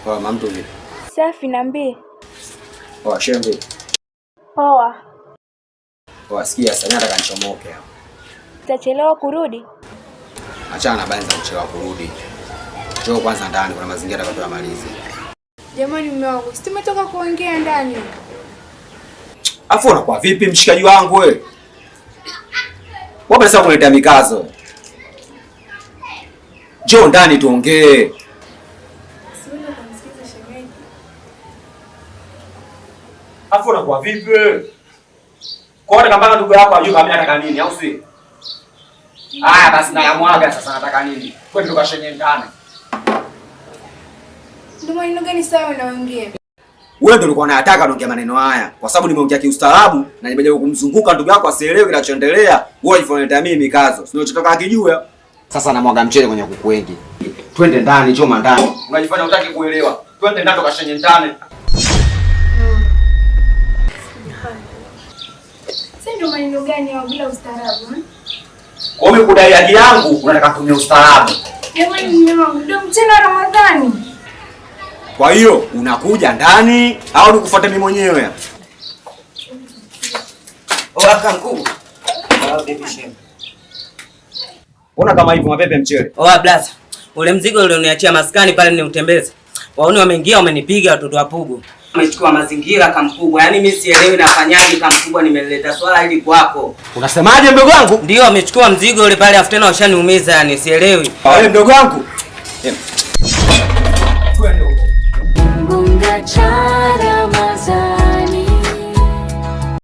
Poa mamtu vipi? Safi niambie. Poa shembe. Poa. Poa sikia sasa nataka nichomoke hapa. Utachelewa kurudi? Achana na banza kuchelewa kurudi. Njoo kwanza ndani kuna mazingira bado yamalize. Jamani mume wangu, si tumetoka kuongea ndani. Afu unakuwa vipi mshikaji wangu wewe? Wapi sasa kuleta mikazo? Njoo ndani tuongee. Afu unakuwa vipi wewe? Kwa nini kama ndugu yako ajue kama nataka nini au si? Haya basi na yamwaga sasa nataka nini? Kwani tukashenye ndani. Ndio maneno gani sawa unaongea? Wewe ndio ulikuwa unayataka naongea maneno haya kwa sababu nimeongea kiustaarabu na nimejaribu kumzunguka ndugu yako asielewe kinachoendelea. Wewe unifanyia mimi mikazo. Sio unachotoka akijua. Sasa namwaga mchele kwenye kuku wengi. Twende ndani, choma ndani. Unajifanya hutaki kuelewa. Twende ndani tukashenye ndani. Sasa ndio maneno gani au bila ustaarabu? Kwa mimi kudai haki yangu unataka kutumia ustaarabu. Jamani mume wangu, ndio mchana wa Ramadhani. Kwa hiyo unakuja ndani au nikufuate mimi mwenyewe? Aka mkuu. Bibi shembe. Ona kama hivyo mapepe mchele. Blaza. Ule mzigo ule uniachia maskani pale ni utembeze. Wauni wameingia wamenipiga watoto wa Pugu. Amechukua mazingira kamkubwa. Yaani mimi sielewi nafanyaje kamkubwa nimeleta swala hili kwako. Unasemaje mdogo wangu? Ndio amechukua mzigo ule pale afu tena washaniumiza yani sielewi. Wewe mdogo wangu. Gunga chara